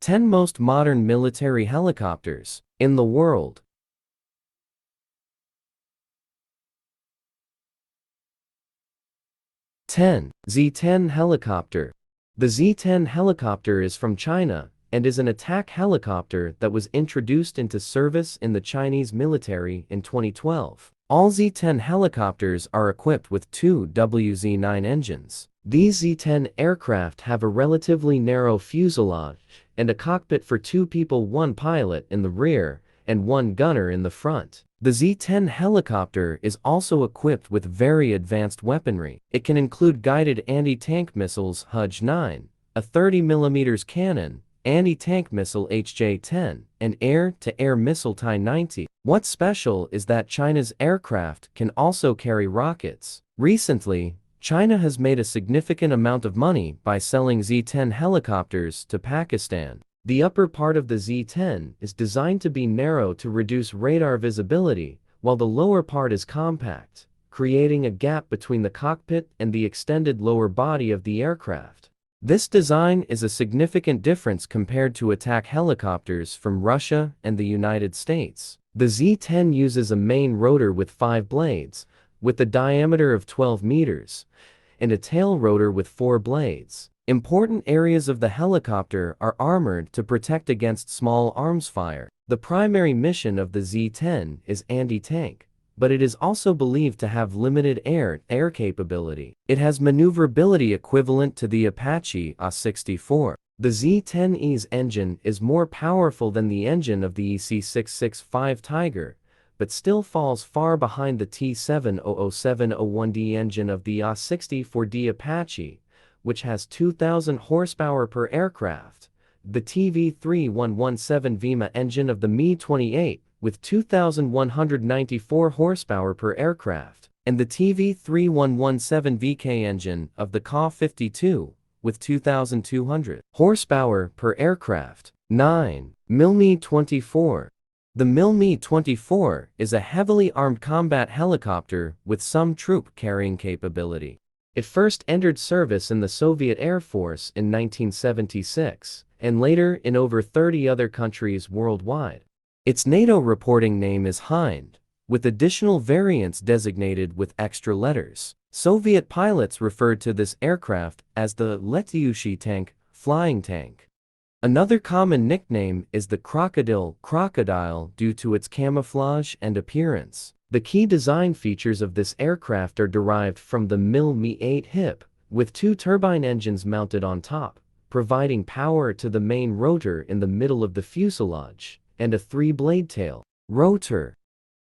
10 most modern military helicopters in the world. 10. Z-10 helicopter. The Z-10 helicopter is from China and is an attack helicopter that was introduced into service in the Chinese military in 2012. All Z-10 helicopters are equipped with two WZ-9 engines. These Z-10 aircraft have a relatively narrow fuselage and a cockpit for two people, one pilot in the rear and one gunner in the front. The Z-10 helicopter is also equipped with very advanced weaponry. It can include guided anti-tank missiles HUJ-9, a 30mm cannon, anti-tank missile HJ-10, and air-to-air missile Tai-90. What's special is that China's aircraft can also carry rockets. Recently, China has made a significant amount of money by selling Z-10 helicopters to Pakistan. The upper part of the Z-10 is designed to be narrow to reduce radar visibility, while the lower part is compact, creating a gap between the cockpit and the extended lower body of the aircraft. This design is a significant difference compared to attack helicopters from Russia and the United States. The Z-10 uses a main rotor with 5 blades, with a diameter of 12 meters, and a tail rotor with 4 blades. Important areas of the helicopter are armored to protect against small arms fire. The primary mission of the Z-10 is anti-tank, but it is also believed to have limited air-to-air capability. It has maneuverability equivalent to the Apache AH-64. The Z-10E's engine is more powerful than the engine of the EC665 Tiger, but still falls far behind the T700-701D engine of the AH-64D Apache, which has 2,000 horsepower per aircraft, the TV3117 VMA engine of the Mi-28 with 2,194 horsepower per aircraft, and the TV3117 VK engine of the Ka-52 with 2,200 horsepower per aircraft. 9. Mi-24. The Mi-24 is a heavily armed combat helicopter with some troop-carrying capability. It first entered service in the Soviet Air Force in 1976, and later in over 30 other countries worldwide. Its NATO reporting name is Hind, with additional variants designated with extra letters. Soviet pilots referred to this aircraft as the Letyushny tank, flying tank. Another common nickname is the crocodile due to its camouflage and appearance. The key design features of this aircraft are derived from the Mi-8 HIP, with 2 turbine engines mounted on top, providing power to the main rotor in the middle of the fuselage, and a 3-blade tail rotor.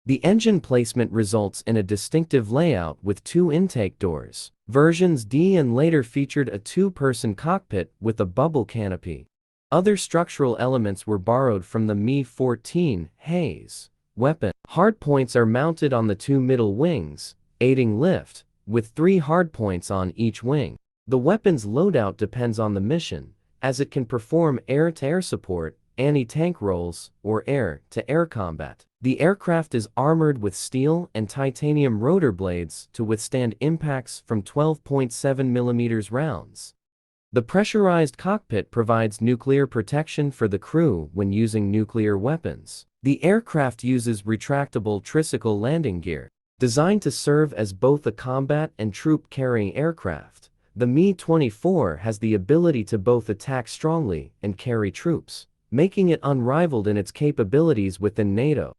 The engine placement results in a distinctive layout with 2 intake doors. Versions D and later featured a 2-person cockpit with a bubble canopy. Other structural elements were borrowed from the Mi-28H weapon. Hardpoints are mounted on the 2 middle wings, aiding lift, with 3 hardpoints on each wing. The weapon's loadout depends on the mission, as it can perform air-to-air support, anti-tank roles, or air-to-air combat. The aircraft is armored with steel and titanium rotor blades to withstand impacts from 12.7mm rounds. The pressurized cockpit provides nuclear protection for the crew when using nuclear weapons. The aircraft uses retractable tricycle landing gear. Designed to serve as both a combat and troop-carrying aircraft, the Mi-24 has the ability to both attack strongly and carry troops, making it unrivaled in its capabilities within NATO.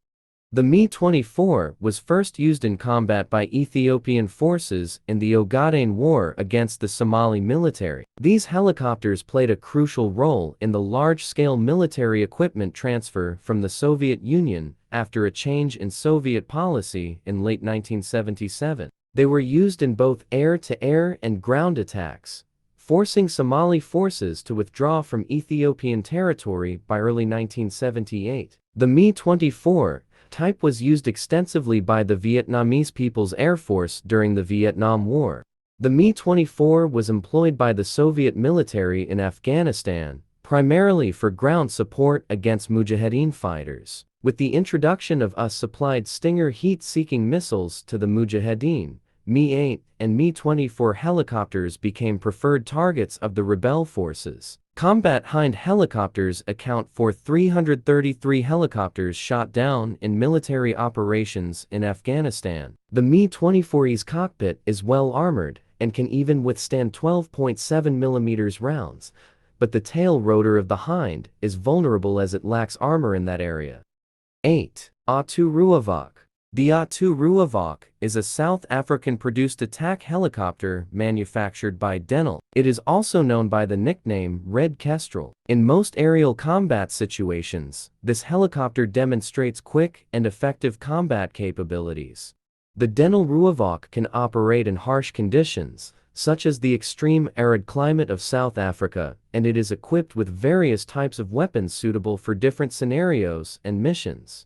The Mi-24 was first used in combat by Ethiopian forces in the Ogaden War against the Somali military. These helicopters played a crucial role in the large-scale military equipment transfer from the Soviet Union after a change in Soviet policy in late 1977. They were used in both air-to-air and ground attacks, forcing Somali forces to withdraw from Ethiopian territory by early 1978. The Mi-24 type was used extensively by the Vietnamese People's Air Force during the Vietnam War. The Mi-24 was employed by the Soviet military in Afghanistan, primarily for ground support against Mujahideen fighters. With the introduction of US-supplied Stinger heat-seeking missiles to the Mujahideen, Mi-8 and Mi-24 helicopters became preferred targets of the rebel forces. Combat Hind helicopters account for 333 helicopters shot down in military operations in Afghanistan. The Mi-24E's cockpit is well armored and can even withstand 12.7 mm rounds, but the tail rotor of the Hind is vulnerable as it lacks armor in that area. 8. AH-2 Rooivalk. The AH-2 Rooivalk is a South African-produced attack helicopter manufactured by Denel. It is also known by the nickname Red Kestrel. In most aerial combat situations, this helicopter demonstrates quick and effective combat capabilities. The Denel Rooivalk can operate in harsh conditions, such as the extreme arid climate of South Africa, and it is equipped with various types of weapons suitable for different scenarios and missions.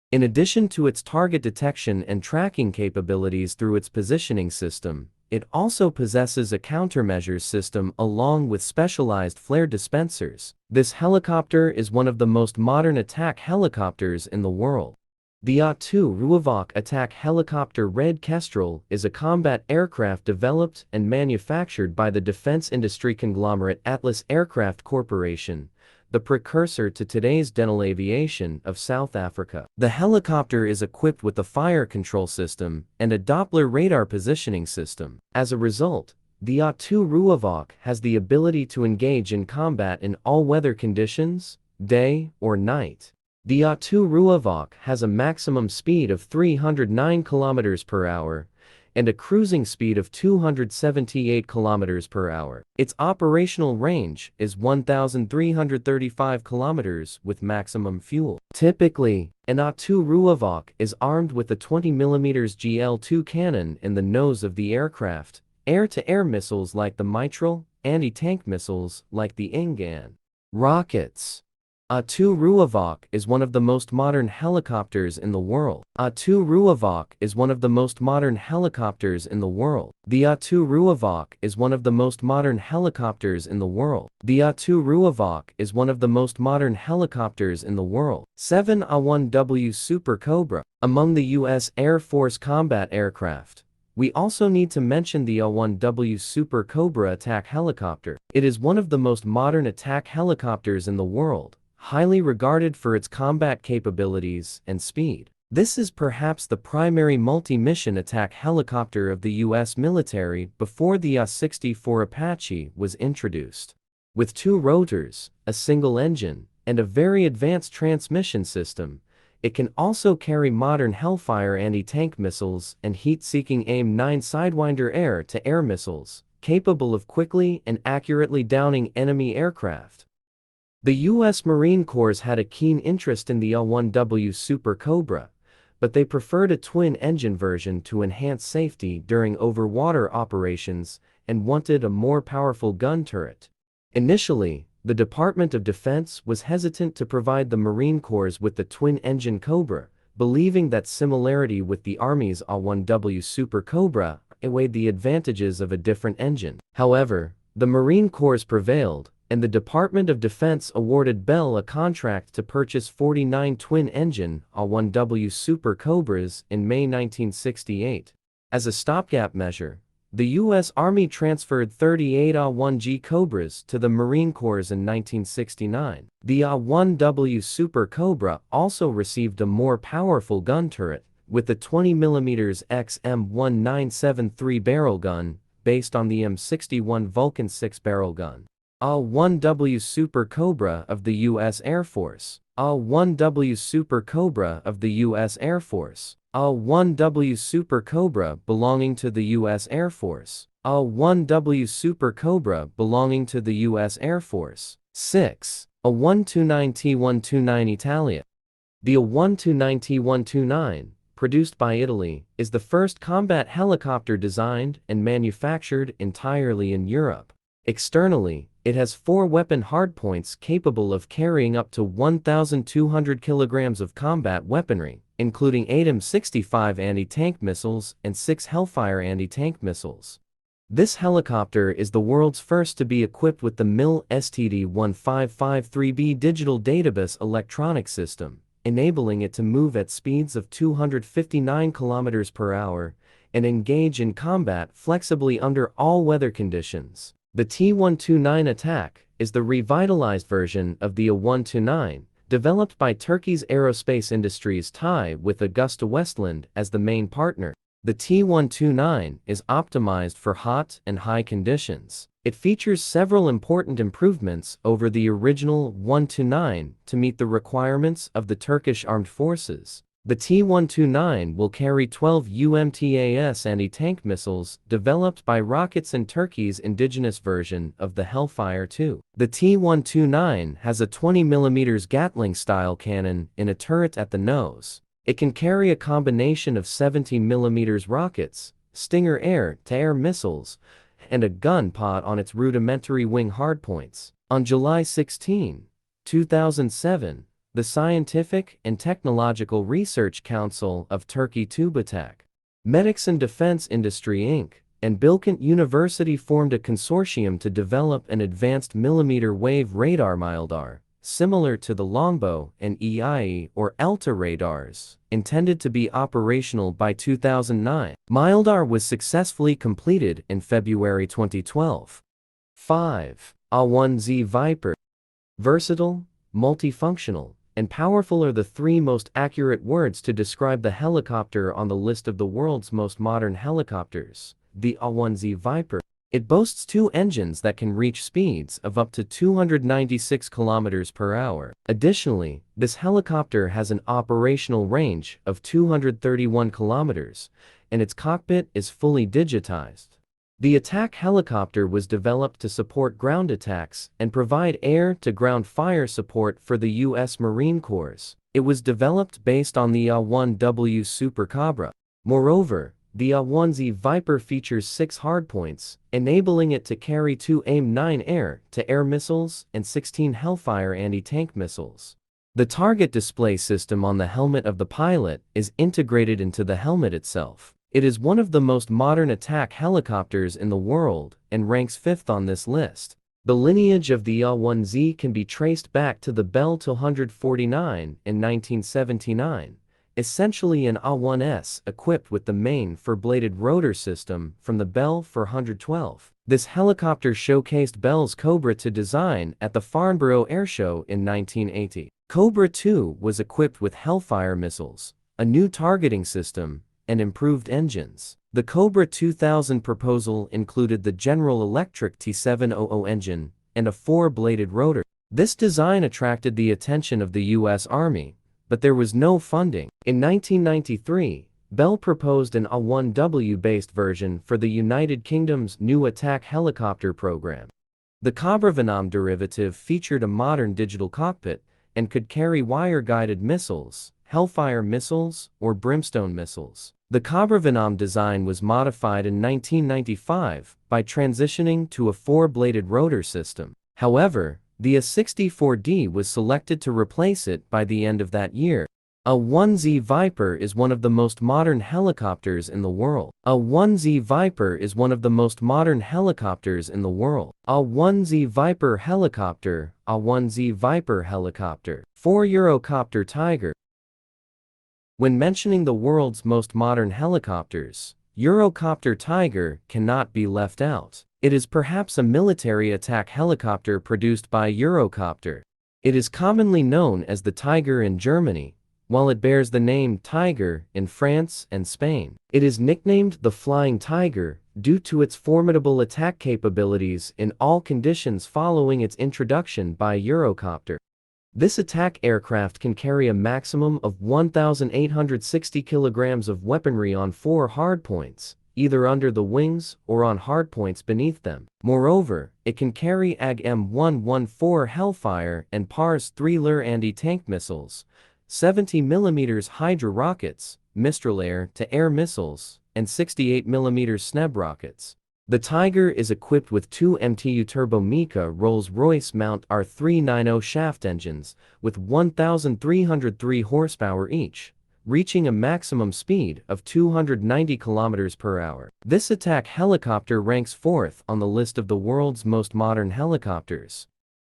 In addition to its target detection and tracking capabilities through its positioning system, it also possesses a countermeasures system along with specialized flare dispensers. This helicopter is one of the most modern attack helicopters in the world. The AH-2 Rooivalk attack helicopter Red Kestrel is a combat aircraft developed and manufactured by the defense industry conglomerate Atlas Aircraft Corporation, the precursor to today's Denel Aviation of South Africa. The helicopter is equipped with a fire control system and a Doppler radar positioning system. As a result, the AH-2 Rooivalk has the ability to engage in combat in all weather conditions, day or night. The AH-2 Rooivalk has a maximum speed of 309 km per hour and a cruising speed of 278 km per hour. Its operational range is 1,335 km with maximum fuel. Typically, an AH-2 Rooivalk is armed with a 20 mm GL2 cannon in the nose of the aircraft, air-to-air missiles like the Mitral, anti-tank missiles like the Ingan. Rockets. AH-2 Rooivalk is one of the most modern helicopters in the world. AH-2 Rooivalk is one of the most modern helicopters in the world. The AH-2 Rooivalk is one of the most modern helicopters in the world. The AH-2 Rooivalk is one of the most modern helicopters in the world. 7. AH-1W Super Cobra. Among the U.S. Air Force combat aircraft, we also need to mention the AH-1W Super Cobra attack helicopter. It is one of the most modern attack helicopters in the world, highly regarded for its combat capabilities and speed. This is perhaps the primary multi-mission attack helicopter of the U.S. military before the AH-64 Apache was introduced. With 2 rotors, a single engine, and a very advanced transmission system, it can also carry modern Hellfire anti-tank missiles and heat-seeking AIM-9 Sidewinder air-to-air missiles, capable of quickly and accurately downing enemy aircraft. The U.S. Marine Corps had a keen interest in the AH-1W Super Cobra, but they preferred a twin-engine version to enhance safety during overwater operations and wanted a more powerful gun turret. Initially, the Department of Defense was hesitant to provide the Marine Corps with the twin-engine Cobra, believing that similarity with the Army's AH-1W Super Cobra outweighed the advantages of a different engine. However, the Marine Corps prevailed, and the Department of Defense awarded Bell a contract to purchase 49 twin-engine AH-1W Super Cobras in May 1968. As a stopgap measure, the U.S. Army transferred 38 AH-1G Cobras to the Marine Corps in 1969. The AH-1W Super Cobra also received a more powerful gun turret, with the 20 mm XM1973 barrel gun, based on the M61 Vulcan 6-barrel gun. AH-1W Super Cobra of the U.S. Air Force. AH-1W Super Cobra of the U.S. Air Force. AH-1W Super Cobra belonging to the U.S. Air Force. AH-1W Super Cobra belonging to the U.S. Air Force. 6. AH-129T129 Italia. The AH-129T129, produced by Italy, is the first combat helicopter designed and manufactured entirely in Europe. Externally, it has 4 weapon hardpoints capable of carrying up to 1,200 kilograms of combat weaponry, including 8 M65 anti-tank missiles and 6 Hellfire anti-tank missiles. This helicopter is the world's first to be equipped with the MIL-STD-1553B digital databus electronic system, enabling it to move at speeds of 259 km per hour and engage in combat flexibly under all weather conditions. The T-129 attack is the revitalized version of the AH-129, developed by Turkey's aerospace industries TAI with AgustaWestland as the main partner. The T-129 is optimized for hot and high conditions. It features several important improvements over the original AH-129 to meet the requirements of the Turkish armed forces. The T-129 will carry 12 UMTAS anti-tank missiles developed by rockets in Turkey's indigenous version of the Hellfire 2. The T-129 has a 20mm Gatling-style cannon in a turret at the nose. It can carry a combination of 70mm rockets, Stinger air-to-air missiles, and a gun pod on its rudimentary wing hardpoints. On July 16, 2007, the Scientific and Technological Research Council of Turkey TÜBİTAK, Medixon Defense Industry Inc., and Bilkent University formed a consortium to develop an advanced millimeter-wave radar MILDAR, similar to the Longbow and EIE or ELTA radars, intended to be operational by 2009. MILDAR was successfully completed in February 2012. 5. AH-1Z Viper. Versatile, multifunctional, and powerful are the three most accurate words to describe the helicopter on the list of the world's most modern helicopters, the AH-1Z Viper. It boasts two engines that can reach speeds of up to 296 km per hour. Additionally, this helicopter has an operational range of 231 km, and its cockpit is fully digitized. The attack helicopter was developed to support ground attacks and provide air-to-ground fire support for the U.S. Marine Corps. It was developed based on the AH-1W Super Cobra. Moreover, the AH-1Z Viper features 6 hardpoints, enabling it to carry 2 AIM-9 air-to-air missiles and 16 Hellfire anti-tank missiles. The target display system on the helmet of the pilot is integrated into the helmet itself. It is one of the most modern attack helicopters in the world and ranks 5th on this list. The lineage of the AH-1Z can be traced back to the Bell TU-149 in 1979, essentially an AH-1S equipped with the main four-bladed rotor system from the Bell TU-112. This helicopter showcased Bell's Cobra II design at the Farnborough Airshow in 1980. Cobra II was equipped with Hellfire missiles, a new targeting system, and improved engines. The Cobra 2000 proposal included the General Electric T700 engine and a four-bladed rotor. This design attracted the attention of the U.S. Army, but there was no funding. In 1993, Bell proposed an AH-1W-based version for the United Kingdom's new attack helicopter program. The Cobra Venom derivative featured a modern digital cockpit and could carry wire-guided missiles, Hellfire missiles, or Brimstone missiles. The Cobra Venom design was modified in 1995 by transitioning to a four-bladed rotor system. However, the AH-64D was selected to replace it by the end of that year. AH-1Z Viper is one of the most modern helicopters in the world. AH-1Z Viper is one of the most modern helicopters in the world. AH-1Z Viper helicopter. AH-1Z Viper helicopter. 4 Eurocopter Tiger. When mentioning the world's most modern helicopters, Eurocopter Tiger cannot be left out. It is perhaps a military attack helicopter produced by Eurocopter. It is commonly known as the Tiger in Germany, while it bears the name Tiger in France and Spain. It is nicknamed the Flying Tiger due to its formidable attack capabilities in all conditions following its introduction by Eurocopter. This attack aircraft can carry a maximum of 1,860 kilograms of weaponry on 4 hardpoints, either under the wings or on hardpoints beneath them. Moreover, it can carry AG-M114 Hellfire and PARS 3 Lur anti-tank missiles, 70mm Hydra rockets, Mistral air-to-air missiles, and 68mm Sneb rockets. The Tiger is equipped with 2 MTU Turbo Mica Rolls-Royce Mount R390 shaft engines with 1,303 horsepower each, reaching a maximum speed of 290 km per hour. This attack helicopter ranks 4th on the list of the world's most modern helicopters.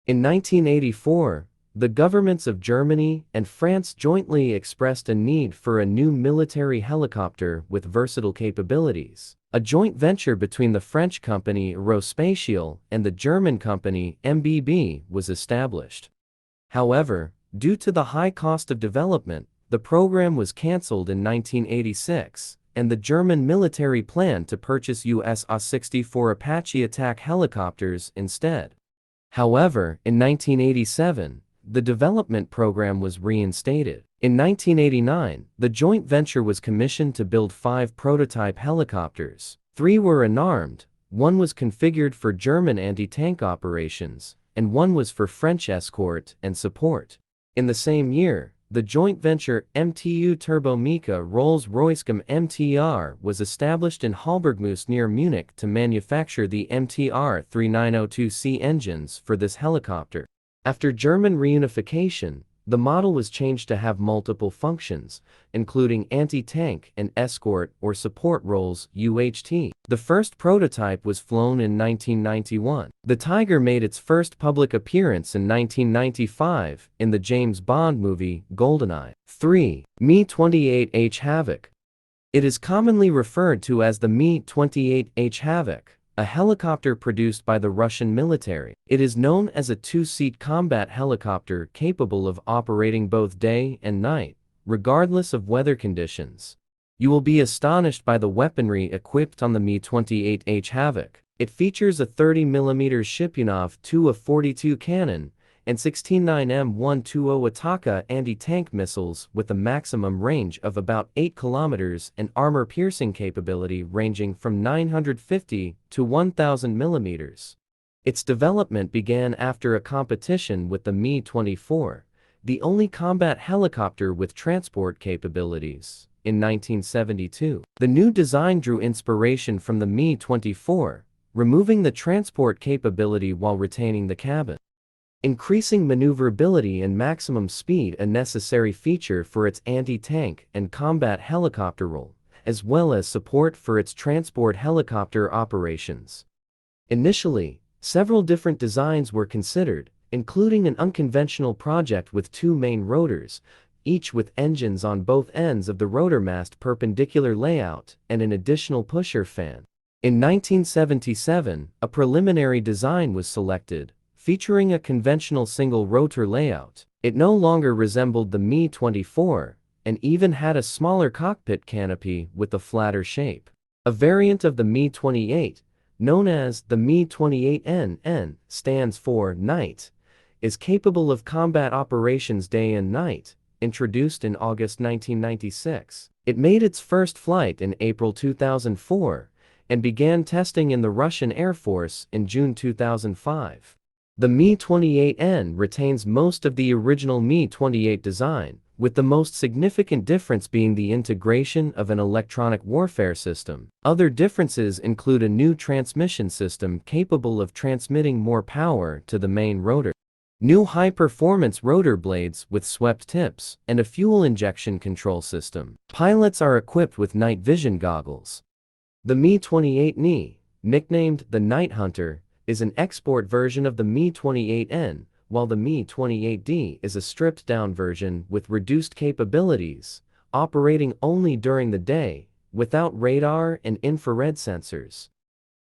In 1984, the governments of Germany and France jointly expressed a need for a new military helicopter with versatile capabilities. A joint venture between the French company Aerospatiale and the German company MBB was established. However, due to the high cost of development, the program was cancelled in 1986, and the German military planned to purchase US AH-64 Apache attack helicopters instead. However, in 1987, the development program was reinstated. In 1989, the joint venture was commissioned to build 5 prototype helicopters. 3 were unarmed, 1 was configured for German anti-tank operations, and 1 was for French escort and support. In the same year, the joint venture MTU Turbomeca Rolls-Royce MTR was established in Hallbergmoos near Munich to manufacture the MTR 3902C engines for this helicopter. After German reunification, the model was changed to have multiple functions, including anti-tank and escort or support roles (UHT). The first prototype was flown in 1991. The Tiger made its first public appearance in 1995 in the James Bond movie GoldenEye. 3. MI-28H Havoc. It is commonly referred to as the MI-28H Havoc, a helicopter produced by the Russian military. It is known as a 2-seat combat helicopter capable of operating both day and night, regardless of weather conditions. You will be astonished by the weaponry equipped on the MI-28H Havoc. It features a 30mm Shipunov Tu-42 cannon and 16-9 M120 Ataka anti-tank missiles with a maximum range of about 8 kilometers and armor-piercing capability ranging from 950 to 1,000 millimeters. Its development began after a competition with the Mi-24, the only combat helicopter with transport capabilities, in 1972. The new design drew inspiration from the Mi-24, removing the transport capability while retaining the cabin, increasing maneuverability and maximum speed, a necessary feature for its anti-tank and combat helicopter role, as well as support for its transport helicopter operations. Initially, several different designs were considered, including an unconventional project with 2 main rotors, each with engines on both ends of the rotor mast perpendicular layout and an additional pusher fan. In 1977, a preliminary design was selected, featuring a conventional single-rotor layout. It no longer resembled the Mi-24, and even had a smaller cockpit canopy with a flatter shape. A variant of the Mi-28, known as the Mi-28N, stands for Night, is capable of combat operations day and night, introduced in August 1996. It made its first flight in April 2004, and began testing in the Russian Air Force in June 2005. The Mi-28N retains most of the original Mi-28 design, with the most significant difference being the integration of an electronic warfare system. Other differences include a new transmission system capable of transmitting more power to the main rotor, new high-performance rotor blades with swept tips, and a fuel injection control system. Pilots are equipped with night vision goggles. The Mi-28N, nicknamed the Night Hunter, is an export version of the Mi-28N, while the Mi-28D is a stripped-down version with reduced capabilities, operating only during the day, without radar and infrared sensors.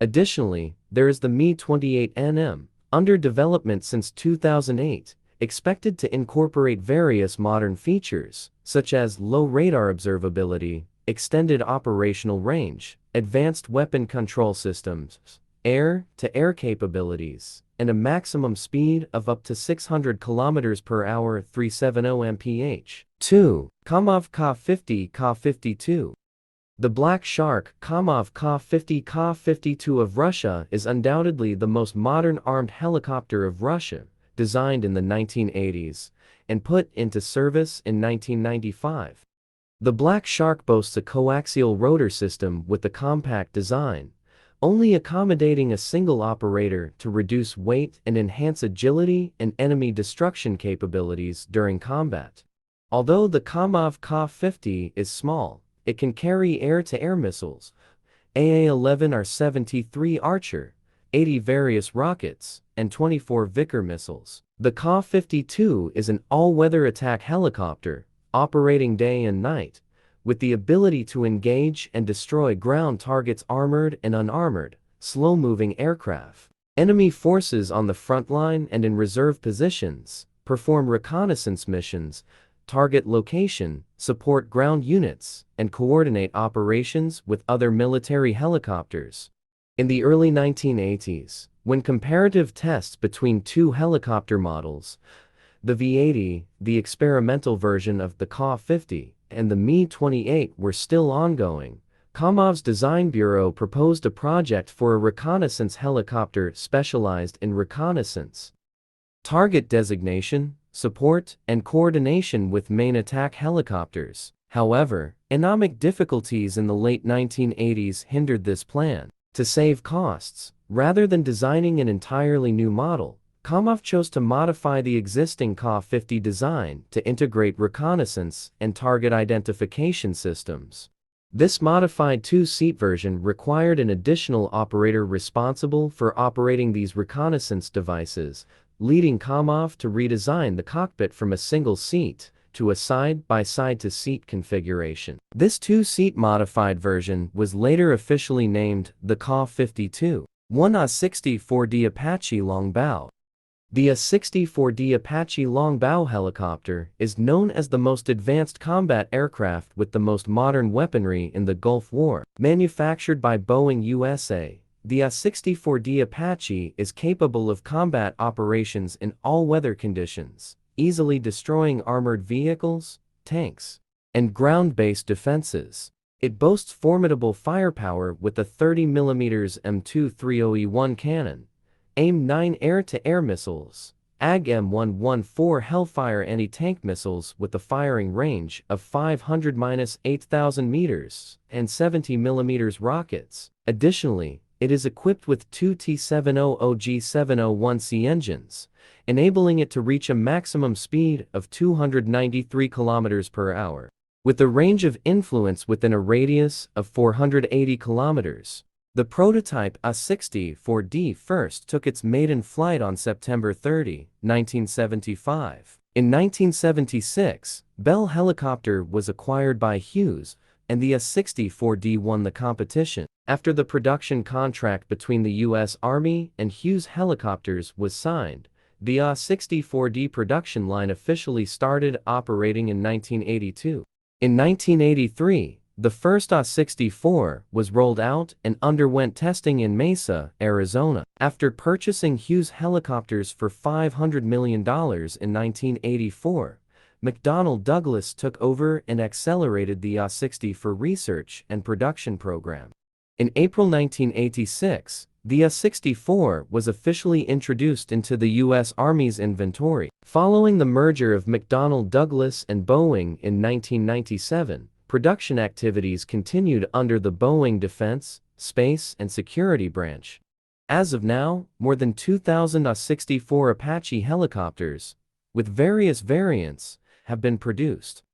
Additionally, there is the Mi-28NM, under development since 2008, expected to incorporate various modern features, such as low radar observability, extended operational range, advanced weapon control systems, air-to-air capabilities, and a maximum speed of up to 600 km per hour 370 mph. 2. Kamov Ka-50 Ka-52. The Black Shark Kamov Ka-50 Ka-52 of Russia is undoubtedly the most modern armed helicopter of Russia, designed in the 1980s, and put into service in 1995. The Black Shark boasts a coaxial rotor system with a compact design, only accommodating a single operator to reduce weight and enhance agility and enemy destruction capabilities during combat. Although the Kamov Ka-50 is small, it can carry air-to-air missiles, AA-11R-73 Archer, 80 various rockets, and 24 Vickers missiles. The Ka-52 is an all-weather attack helicopter, operating day and night, with the ability to engage and destroy ground targets, armored and unarmored, slow-moving aircraft. Enemy forces on the front line and in reserve positions perform reconnaissance missions, target location, support ground units, and coordinate operations with other military helicopters. In the early 1980s, when comparative tests between two helicopter models, the V-80, the experimental version of the Ka-50, and the Mi-28 were still ongoing, Kamov's design bureau proposed a project for a reconnaissance helicopter specialized in reconnaissance, target designation, support, and coordination with main attack helicopters. However, economic difficulties in the late 1980s hindered this plan. To save costs, rather than designing an entirely new model, Kamov chose to modify the existing Ka-50 design to integrate reconnaissance and target identification systems. This modified two-seat version required an additional operator responsible for operating these reconnaissance devices, leading Kamov to redesign the cockpit from a single seat to a side-by-side-to-seat configuration. This two-seat modified version was later officially named the Ka-52. 1 AH-64D Apache Longbow. The AH-64D Apache Longbow helicopter is known as the most advanced combat aircraft with the most modern weaponry in the Gulf War. Manufactured by Boeing USA, the AH-64D Apache is capable of combat operations in all weather conditions, easily destroying armored vehicles, tanks, and ground-based defenses. It boasts formidable firepower with a 30mm M230E1 cannon, AIM-9 air-to-air missiles, AG-M114 Hellfire anti-tank missiles with a firing range of 500-8,000 meters, and 70mm rockets. Additionally, it is equipped with two T700G701C engines, enabling it to reach a maximum speed of 293 km per hour. With a range of influence within a radius of 480 kilometers, the prototype AH-64D first took its maiden flight on September 30, 1975. In 1976, Bell Helicopter was acquired by Hughes, and the AH-64D won the competition. After the production contract between the U.S. Army and Hughes Helicopters was signed, the AH-64D production line officially started operating in 1982. In 1983, the first AH-64 was rolled out and underwent testing in Mesa, Arizona. After purchasing Hughes helicopters for $500 million in 1984, McDonnell Douglas took over and accelerated the AH-64 research and production program. In April 1986, the AH-64 was officially introduced into the U.S. Army's inventory. Following the merger of McDonnell Douglas and Boeing in 1997, production activities continued under the Boeing Defense, Space, and Security branch. As of now, more than 2,000 AH-64 Apache helicopters, with various variants, have been produced.